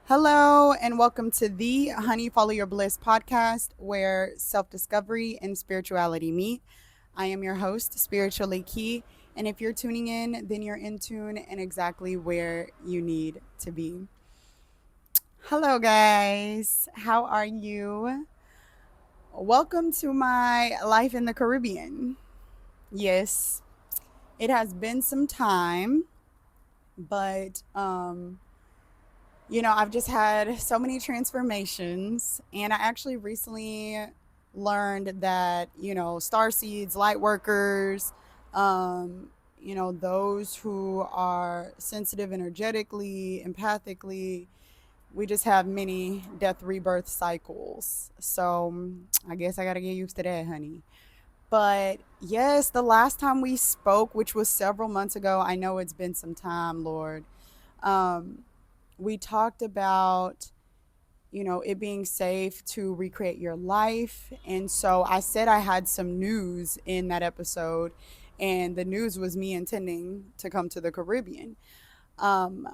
Hello, and welcome to the Honey Follow Your Bliss podcast, where self discovery and spirituality meet. I am your host, Spiritually Key, and if you're tuning in, then you're in tune and exactly where you need to be. Hello, guys. How are you? Welcome to my life in the Caribbean. Yes, it has been some time, but I've just had so many transformations, and I actually recently learned that, star seeds, light workers, those who are sensitive energetically, empathically, we just have many death rebirth cycles. So I guess I got to get used to that, honey. But yes, the last time we spoke, which was several months ago, I know it's been some time, Lord. Um, we talked about it being safe to recreate your life. And so I said I had some news in that episode, and the news was me intending to come to the Caribbean. um,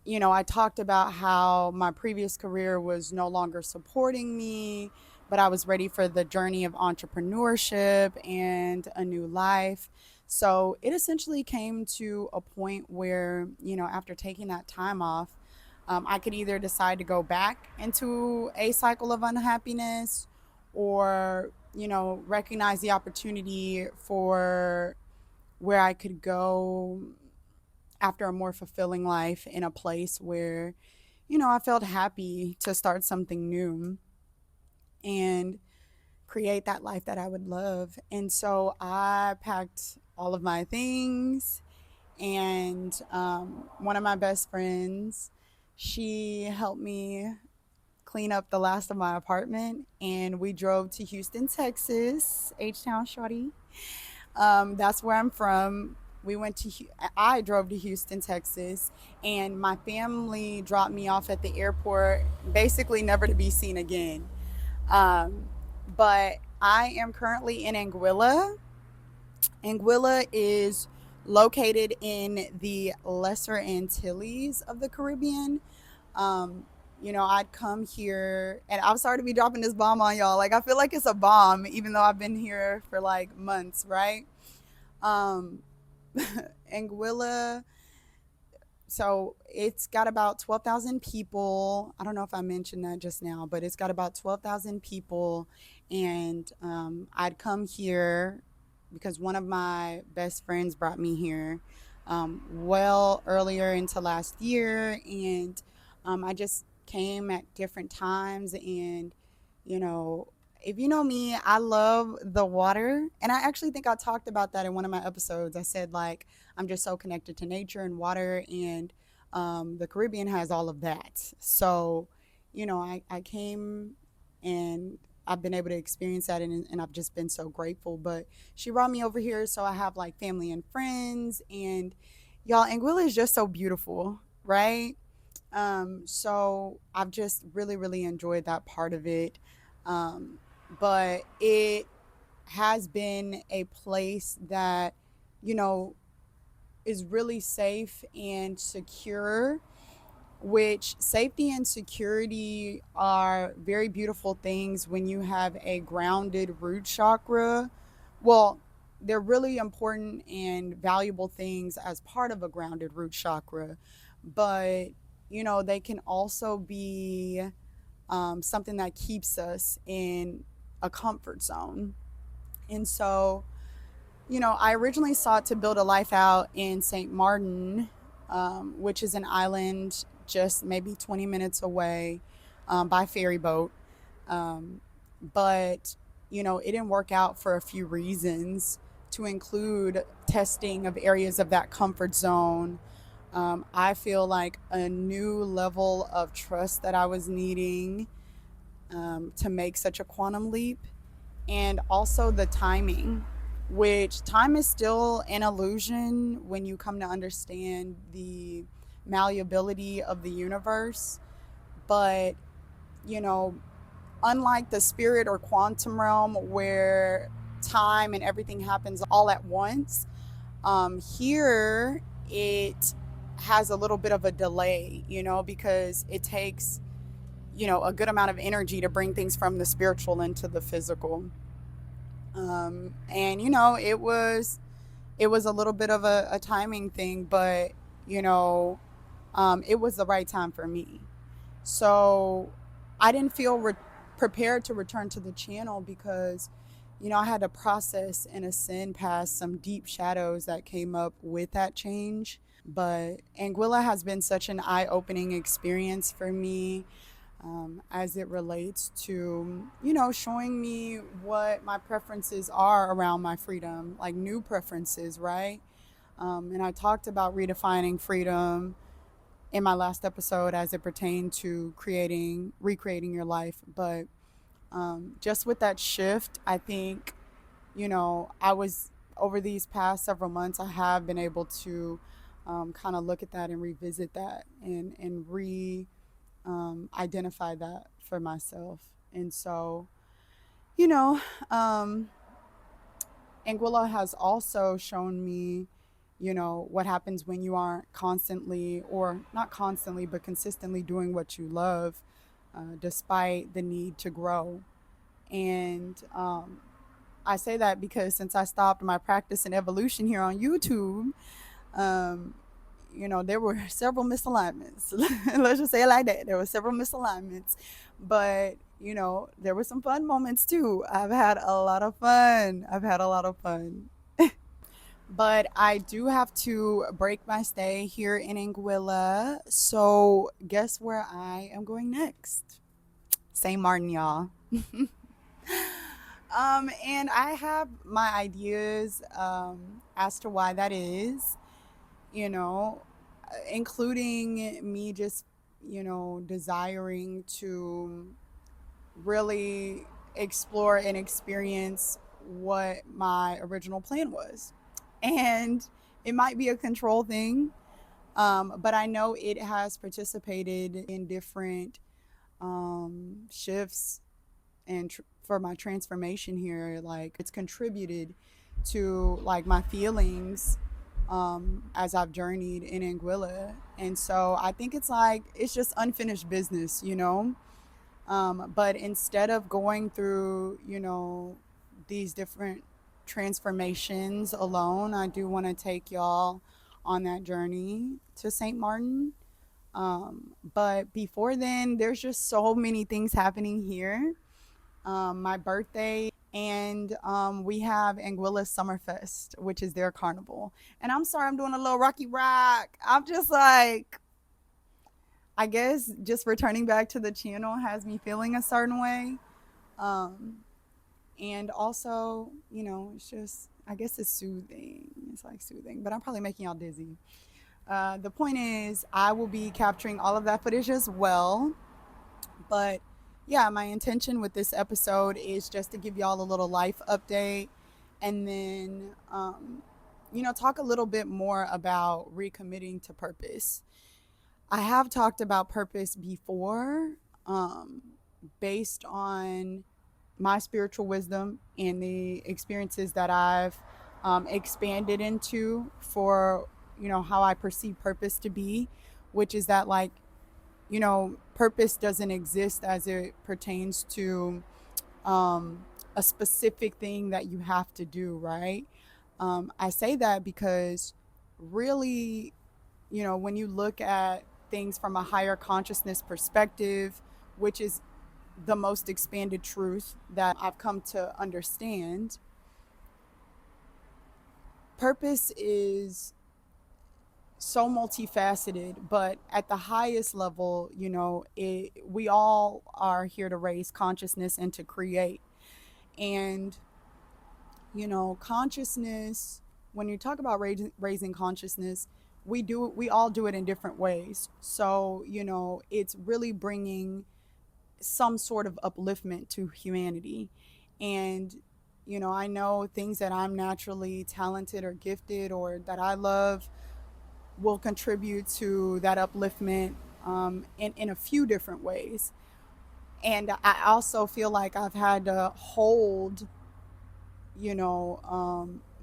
I talked about how my previous career was no longer supporting me, but I was ready for the journey of entrepreneurship and a new life. So it essentially came to a point where, after taking that time off, I could either decide to go back into a cycle of unhappiness or, recognize the opportunity for where I could go after a more fulfilling life in a place where, I felt happy to start something new and create that life that I would love. And so I packed all of my things, and one of my best friends, she helped me clean up the last of my apartment, and we drove to Houston, Texas, H-Town Shorty. That's where I'm from. I drove to Houston, Texas, and my family dropped me off at the airport, basically never to be seen again. Um, but I am currently in Anguilla. Anguilla is located in the Lesser Antilles of the Caribbean. Um, I'd come here, and I'm sorry to be dropping this bomb on y'all. Like, I feel like it's a bomb, even though I've been here for like months, right? Um, Anguilla, so it's got about 12,000 people. I don't know if I mentioned that just now, but it's got about 12,000 people. And I'd come here because one of my best friends brought me here well earlier into last year. And I just came at different times. And, you know, if you know me, I love the water. And I actually think I talked about that in one of my episodes. I said, like, I'm just so connected to nature and water. And the Caribbean has all of that. So, I came and I've been able to experience that, and I've just been so grateful. But she brought me over here, so I have like family and friends, and y'all, Anguilla is just so beautiful, right? So I've just really, really enjoyed that part of it. Um, but it has been a place that, you know, is really safe and secure, which safety and security are very beautiful things when you have a grounded root chakra. Well, they're really important and valuable things as part of a grounded root chakra, but they can also be something that keeps us in a comfort zone. And so, I originally sought to build a life out in St. Martin, which is an island just maybe 20 minutes away by ferry boat. Um, but, it didn't work out for a few reasons, to include testing of areas of that comfort zone. I feel like a new level of trust that I was needing to make such a quantum leap, and also the timing, which time is still an illusion when you come to understand the malleability of the universe. But, you know, unlike the spirit or quantum realm where time and everything happens all at once, here it has a little bit of a delay, because it takes, a good amount of energy to bring things from the spiritual into the physical. And it was a little bit of a timing thing, but you know, it was the right time for me. So I didn't feel prepared to return to the channel because, I had to process and ascend past some deep shadows that came up with that change. But Anguilla has been such an eye opening experience for me, as it relates to, showing me what my preferences are around my freedom, like new preferences, right? And I talked about redefining freedom in my last episode as it pertained to recreating your life. But just with that shift, I think, I was over these past several months, I have been able to kind of look at that and revisit that and identify that for myself. And so, you know, um, Anguilla has also shown me, what happens when you aren't constantly, or not constantly, but consistently doing what you love, despite the need to grow. And I say that because since I stopped my practice in evolution here on YouTube, um, there were several misalignments. Let's just say it like that. There were several misalignments, but there were some fun moments too. I've had a lot of fun. I've had a lot of fun. But I do have to break my stay here in Anguilla. So guess where I am going next? St. Martin, y'all. And I have my ideas as to why that is, you know, including me just, desiring to really explore and experience what my original plan was. And it might be a control thing, but I know it has participated in different shifts and for my transformation here. Like, it's contributed to like my feelings as I've journeyed in Anguilla. And so I think it's just unfinished business, but instead of going through, these different transformations alone, I do want to take y'all on that journey to St. Martin. But before then, there's just so many things happening here. My birthday, and we have Anguilla Summerfest, which is their carnival. And I'm sorry, I'm doing a little Rocky Rock. I'm just like, I guess just returning back to the channel has me feeling a certain way. Um, and also, it's just, I guess it's soothing. It's like soothing, but I'm probably making y'all dizzy. The point is, I will be capturing all of that footage as well. But yeah, my intention with this episode is just to give y'all a little life update, and then, talk a little bit more about recommitting to purpose. I have talked about purpose before, um, based on my spiritual wisdom and the experiences that I've expanded into for, how I perceive purpose to be, which is that, like, purpose doesn't exist as it pertains to a specific thing that you have to do, right? I say that because really, when you look at things from a higher consciousness perspective, which is the most expanded truth that I've come to understand, purpose is so multifaceted, but at the highest level, we all are here to raise consciousness and to create. And, consciousness, when you talk about raising consciousness, we all do it in different ways. So, it's really bringing some sort of upliftment to humanity. And, I know things that I'm naturally talented or gifted or that I love will contribute to that upliftment in a few different ways. And I also feel like I've had to hold,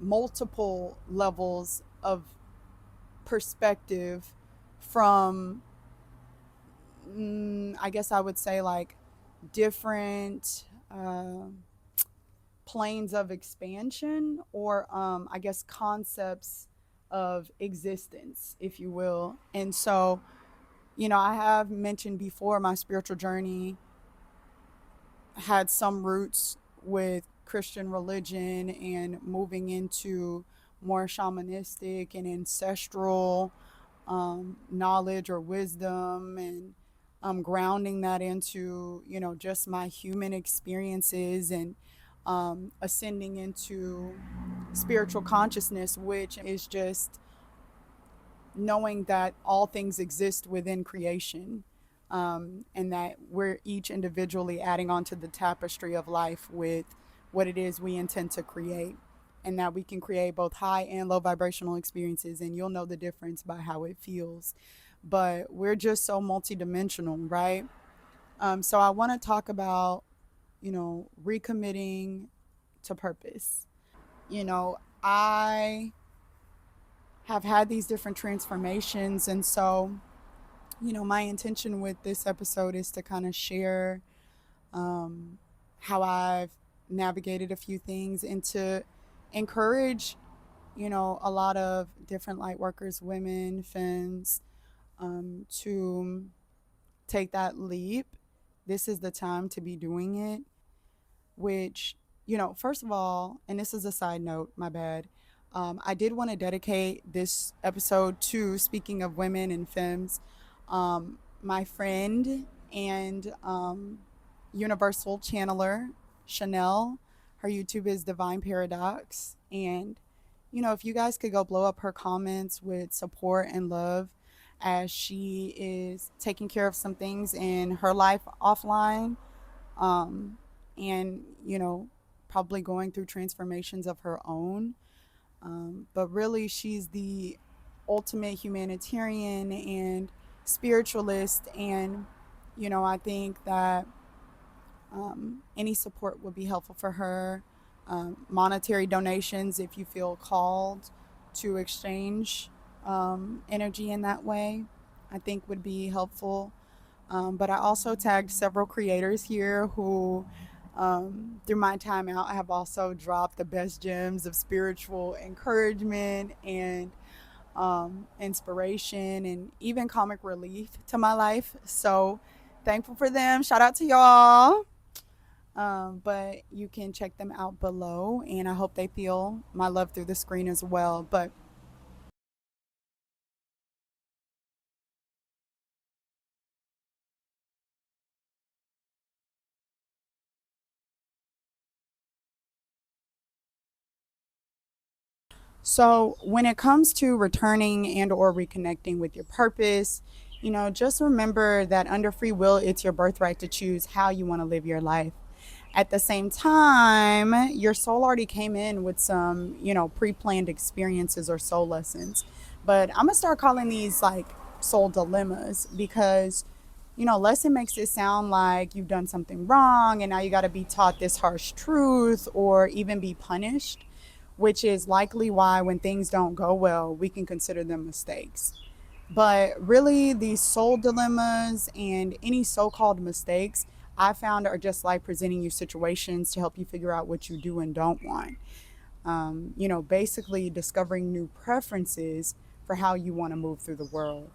multiple levels of perspective from, I guess I would say, like different planes of expansion, or I guess concepts of existence, if you will. And so, I have mentioned before my spiritual journey had some roots with Christian religion and moving into more shamanistic and ancestral knowledge or wisdom, and grounding that into, just my human experiences, and ascending into spiritual consciousness, which is just knowing that all things exist within creation, and that we're each individually adding onto the tapestry of life with what it is we intend to create, and that we can create both high and low vibrational experiences, and you'll know the difference by how it feels. But we're just so multidimensional, right? So I want to talk about, recommitting to purpose. I have had these different transformations, and so, my intention with this episode is to kind of share how I've navigated a few things, and to encourage, a lot of different light workers, women, femmes, to take that leap. This is the time to be doing it, which, first of all, and this is a side note, my bad. I did want to dedicate this episode to, speaking of women and femmes, my friend and universal channeler, Chanel. Her YouTube is Divine Paradox. And, if you guys could go blow up her comments with support and love, as she is taking care of some things in her life offline, um, and, probably going through transformations of her own. But really, she's the ultimate humanitarian and spiritualist. And, I think that any support would be helpful for her. Monetary donations, if you feel called to exchange energy in that way, I think would be helpful. But I also tagged several creators here who, through my time out, have also dropped the best gems of spiritual encouragement and inspiration, and even comic relief to my life. So thankful for them. Shout out to y'all. But you can check them out below, and I hope they feel my love through the screen as well. But so when it comes to returning and or reconnecting with your purpose, just remember that under free will, it's your birthright to choose how you want to live your life. At the same time, your soul already came in with some, pre-planned experiences or soul lessons. But I'm gonna start calling these like soul dilemmas, because, lesson makes it sound like you've done something wrong and now you got to be taught this harsh truth or even be punished, which is likely why when things don't go well, we can consider them mistakes. But really, these soul dilemmas and any so called mistakes, I found, are just like presenting you situations to help you figure out what you do and don't want. Basically discovering new preferences for how you want to move through the world.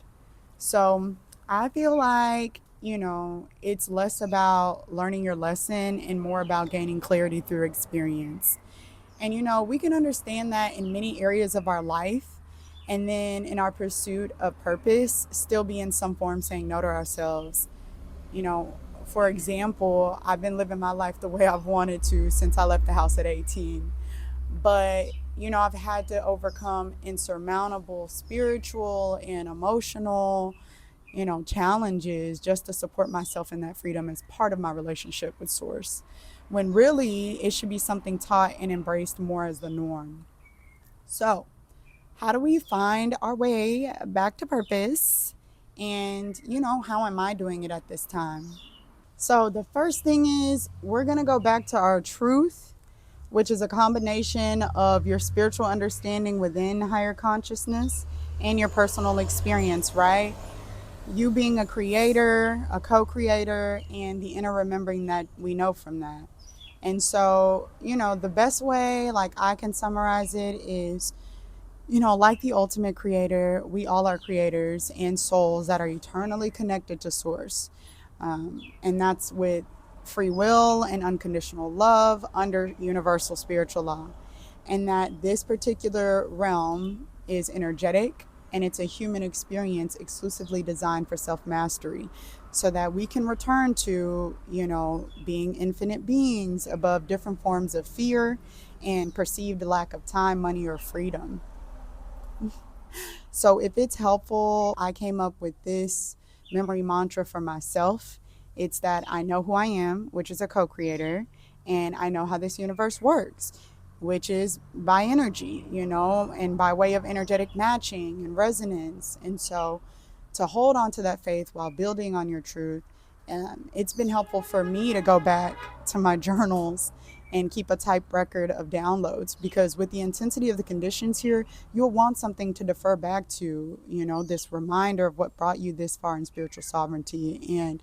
So I feel like, it's less about learning your lesson and more about gaining clarity through experience. And, we can understand that in many areas of our life. And then in our pursuit of purpose, still be in some form saying no to ourselves. You know, for example, I've been living my life the way I've wanted to since I left the house at 18. But, I've had to overcome insurmountable spiritual and emotional, challenges just to support myself in that freedom as part of my relationship with Source. When really it should be something taught and embraced more as the norm. So, how do we find our way back to purpose? And, how am I doing it at this time? So, the first thing is we're going to go back to our truth, which is a combination of your spiritual understanding within higher consciousness and your personal experience, right? You being a creator, a co creator, and the inner remembering that we know from that. And so, the best way, like I can summarize it, is like the ultimate creator, we all are creators and souls that are eternally connected to Source. And that's with free will and unconditional love under universal spiritual law. And that this particular realm is energetic and it's a human experience exclusively designed for self mastery so that we can return to, being infinite beings above different forms of fear and perceived lack of time, money, or freedom. So if it's helpful, I came up with this memory mantra for myself. It's that I know who I am, which is a co creator, and I know how this universe works, which is by energy, and by way of energetic matching and resonance. And so to hold on to that faith while building on your truth, it's been helpful for me to go back to my journals and keep a type record of downloads, because with the intensity of the conditions here, you'll want something to defer back to, this reminder of what brought you this far in spiritual sovereignty. And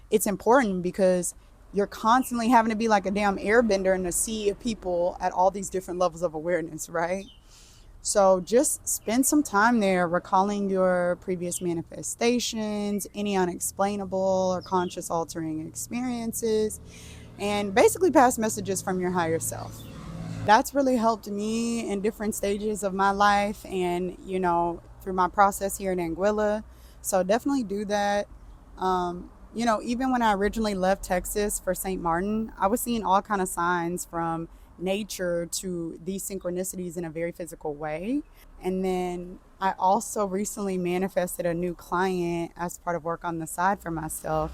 it's important because you're constantly having to be like a damn airbender in a sea of people at all these different levels of awareness, right? So just spend some time there recalling your previous manifestations, any unexplainable or conscious altering experiences, and basically past messages from your higher self. That's really helped me in different stages of my life and, through my process here in Anguilla. So definitely do that. Even when I originally left Texas for St. Martin, I was seeing all kind of signs from nature to these synchronicities in a very physical way. And then I also recently manifested a new client as part of work on the side for myself,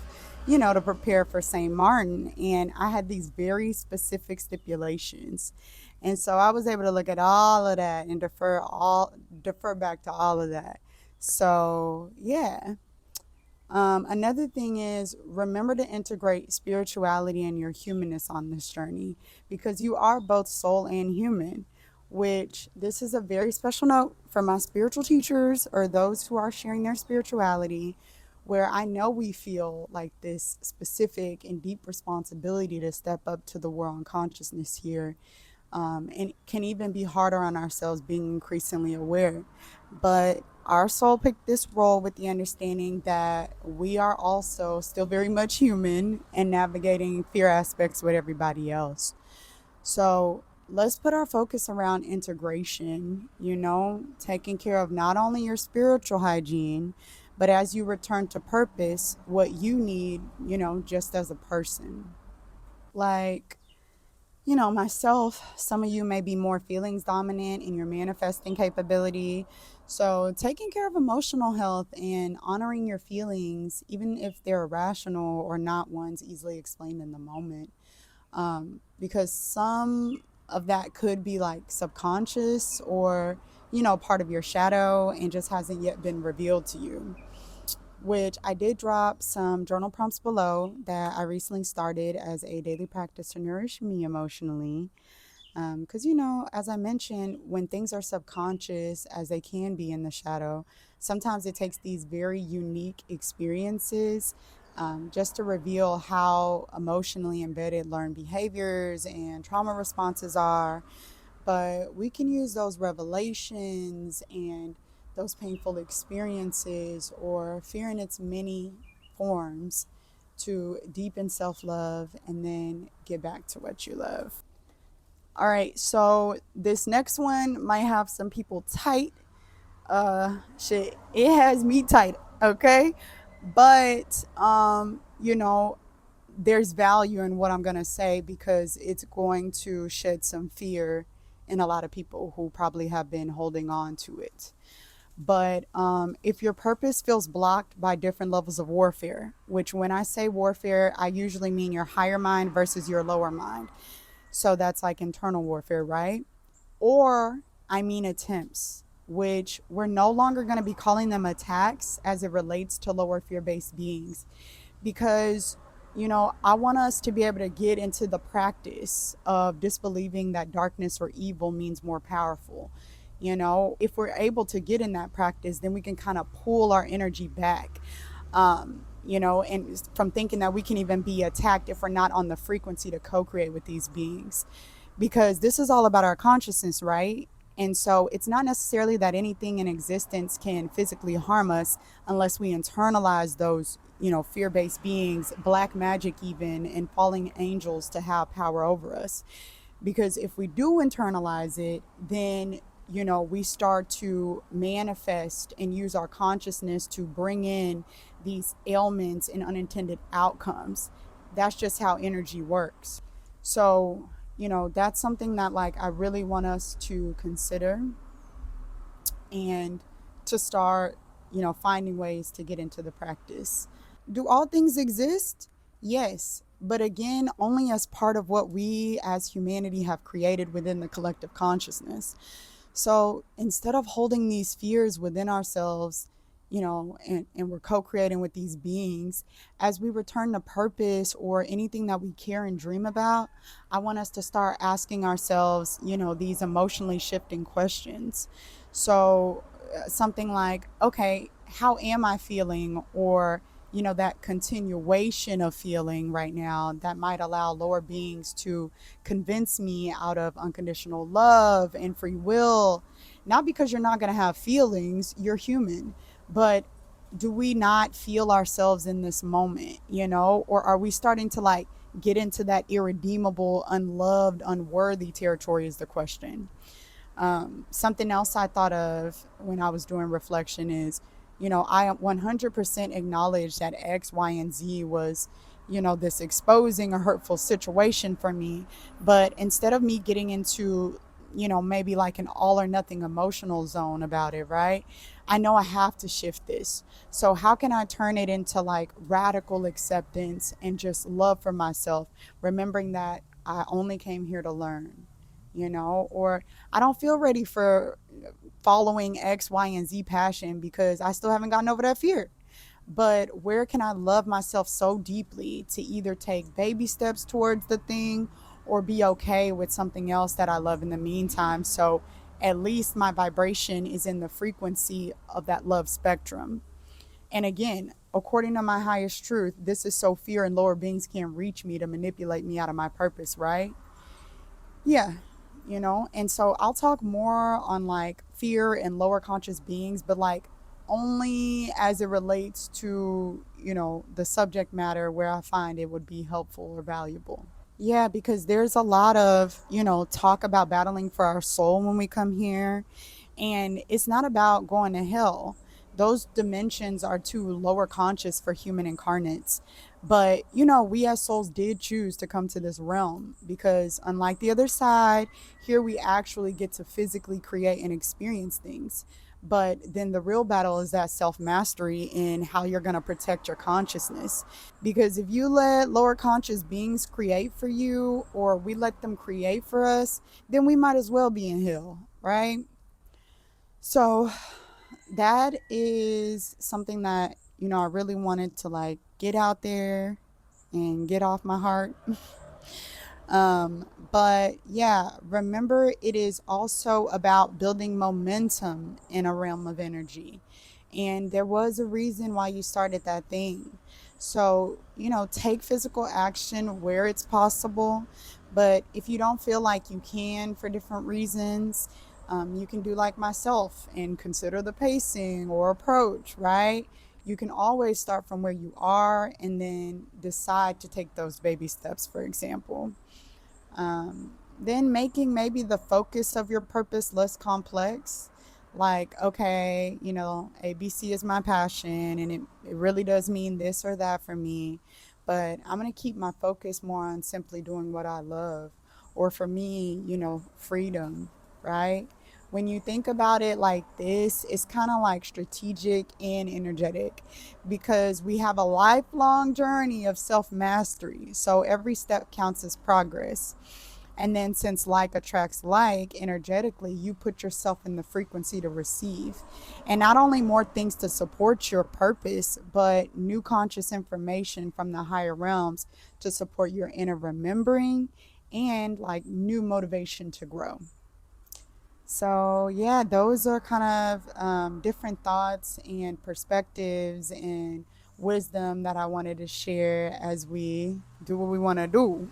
to prepare for St. Martin. And I had these very specific stipulations. And so I was able to look at all of that and defer back to all of that. So yeah. Another thing is, remember to integrate spirituality and your humanness on this journey, because you are both soul and human, which this is a very special note for my spiritual teachers or those who are sharing their spirituality, where I know we feel like this specific and deep responsibility to step up to the world consciousness here, and can even be harder on ourselves being increasingly aware. But our soul picked this role with the understanding that we are also still very much human and navigating fear aspects with everybody else. So let's put our focus around integration, taking care of not only your spiritual hygiene, but as you return to purpose, what you need, just as a person. Like, myself, some of you may be more feelings dominant in your manifesting capability. So, taking care of emotional health and honoring your feelings, even if they're irrational or not ones easily explained in the moment, because some of that could be like subconscious or, part of your shadow and just hasn't yet been revealed to you, which I did drop some journal prompts below that I recently started as a daily practice to nourish me emotionally. Because, as I mentioned, when things are subconscious, as they can be in the shadow, sometimes it takes these very unique experiences just to reveal how emotionally embedded learned behaviors and trauma responses are. But we can use those revelations and those painful experiences or fear in its many forms to deepen self love and then get back to what you love. All right, so this next one might have some people tight. Shit, it has me tight, okay? But there's value in what I'm going to say because it's going to shed some fear in a lot of people who probably have been holding on to it. But if your purpose feels blocked by different levels of warfare, which when I say warfare, I usually mean your higher mind versus your lower mind. So that's like internal warfare, right? Or I mean attempts, which we're no longer going to be calling them attacks as it relates to lower fear based beings. Because, I want us to be able to get into the practice of disbelieving that darkness or evil means more powerful. If we're able to get in that practice, then we can kind of pull our energy back, and from thinking that we can even be attacked if we're not on the frequency to co-create with these beings, because this is all about our consciousness, right? And so it's not necessarily that anything in existence can physically harm us unless we internalize those, fear-based beings, black magic even, and falling angels to have power over us. Because if we do internalize it, then we start to manifest and use our consciousness to bring in these ailments and unintended outcomes. That's just how energy works. So that's something that, like, I really want us to consider, and to start finding ways to get into the practice. Do all things exist? Yes. But again, only as part of what we as humanity have created within the collective consciousness. So instead of holding these fears within ourselves, and we're co creating with these beings, as we return to purpose or anything that we care and dream about, I want us to start asking ourselves, these emotionally shifting questions. So something like, okay, how am I feeling? Or that continuation of feeling right now that might allow lower beings to convince me out of unconditional love and free will. Not because you're not going to have feelings, you're human, but do we not feel ourselves in this moment, or are we starting to, like, get into that irredeemable, unloved, unworthy territory is the question. Something else I thought of when I was doing reflection is, I 100% acknowledge that X, Y, and Z was, this exposing a hurtful situation for me. But instead of me getting into, maybe like an all or nothing emotional zone about it, right? I know I have to shift this. So how can I turn it into like radical acceptance and just love for myself, remembering that I only came here to learn, or I don't feel ready for following X, Y, and Z passion because I still haven't gotten over that fear. But where can I love myself so deeply to either take baby steps towards the thing or be okay with something else that I love in the meantime? So at least my vibration is in the frequency of that love spectrum. And again, according to my highest truth, this is so fear and lower beings can't reach me to manipulate me out of my purpose, right? Yeah, and so I'll talk more on like fear and lower conscious beings, but like only as it relates to, the subject matter where I find it would be helpful or valuable. Yeah, because there's a lot of, talk about battling for our soul when we come here. And it's not about going to hell. Those dimensions are too lower conscious for human incarnates. But, we as souls did choose to come to this realm because, unlike the other side, here we actually get to physically create and experience things. But then the real battle is that self mastery in how you're going to protect your consciousness. Because if you let lower conscious beings create for you, or we let them create for us, then we might as well be in hell, right? So that is something that, I really wanted to like get out there and get off my heart. But yeah, remember, it is also about building momentum in a realm of energy. And there was a reason why you started that thing. So, take physical action where it's possible. But if you don't feel like you can for different reasons, you can do like myself and consider the pacing or approach, right? You can always start from where you are and then decide to take those baby steps, for example. Then making maybe the focus of your purpose less complex. Like, okay, ABC is my passion and it really does mean this or that for me. But I'm going to keep my focus more on simply doing what I love. Or for me, freedom, right? When you think about it like this, it's kind of like strategic and energetic because we have a lifelong journey of self mastery. So every step counts as progress. And then, since like attracts like, energetically, you put yourself in the frequency to receive. And not only more things to support your purpose, but new conscious information from the higher realms to support your inner remembering and like new motivation to grow. So, yeah, those are kind of different thoughts and perspectives and wisdom that I wanted to share as we do what we want to do.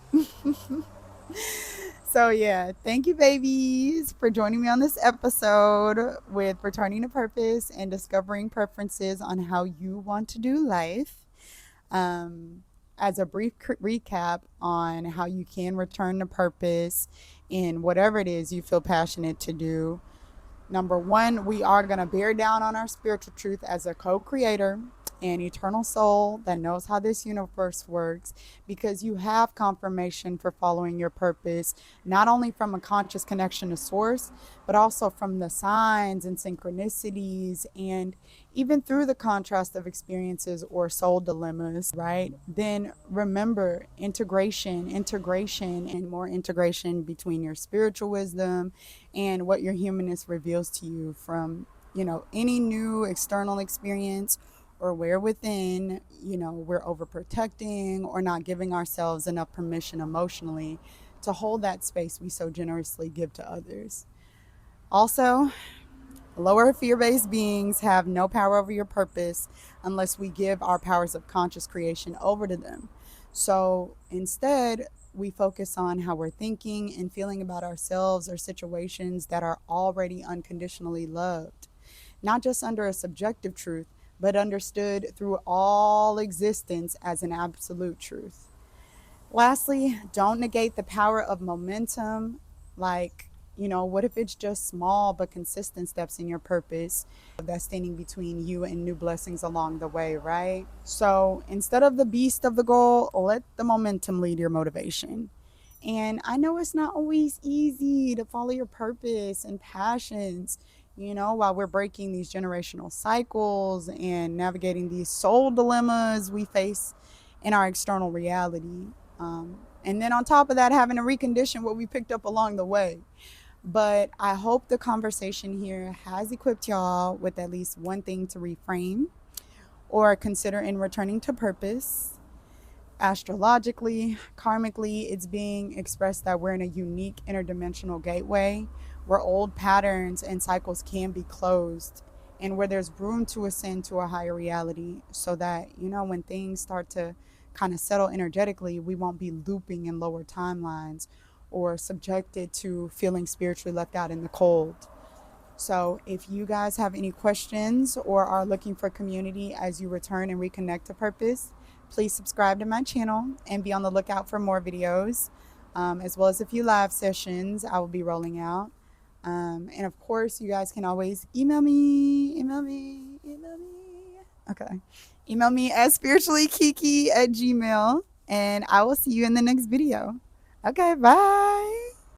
So, yeah, thank you, babies, for joining me on this episode with Returning to Purpose and discovering preferences on how you want to do life. Um, as a brief recap on how you can return to purpose in whatever it is you feel passionate to do. Number one, we are going to bear down on our spiritual truth as a co creator and eternal soul that knows how this universe works, because you have confirmation for following your purpose, not only from a conscious connection to source, but also from the signs and synchronicities, and even through the contrast of experiences or soul dilemmas, right? Then remember integration, and more integration between your spiritual wisdom and what your humanness reveals to you from, any new external experience, or where within, we're overprotecting or not giving ourselves enough permission emotionally to hold that space we so generously give to others. Also, lower fear based beings have no power over your purpose unless we give our powers of conscious creation over to them. So instead, we focus on how we're thinking and feeling about ourselves or situations that are already unconditionally loved, not just under a subjective truth, but understood through all existence as an absolute truth. Lastly, don't negate the power of momentum. Like, what if it's just small but consistent steps in your purpose that's standing between you and new blessings along the way, right? So instead of the beast of the goal, let the momentum lead your motivation. And I know it's not always easy to follow your purpose and passions, while we're breaking these generational cycles and navigating these soul dilemmas we face in our external reality. And then on top of that, having to recondition what we picked up along the way. But I hope the conversation here has equipped y'all with at least one thing to reframe or consider in returning to purpose. Astrologically, karmically, it's being expressed that we're in a unique interdimensional gateway where old patterns and cycles can be closed, and where there's room to ascend to a higher reality, so that, when things start to kind of settle energetically, we won't be looping in lower timelines or subjected to feeling spiritually left out in the cold. So if you guys have any questions or are looking for community as you return and reconnect to purpose, please subscribe to my channel and be on the lookout for more videos, as well as a few live sessions I will be rolling out. And of course, you guys can always email me. Okay. Email me at spirituallykiki@gmail.com, and I will see you in the next video. Okay, bye.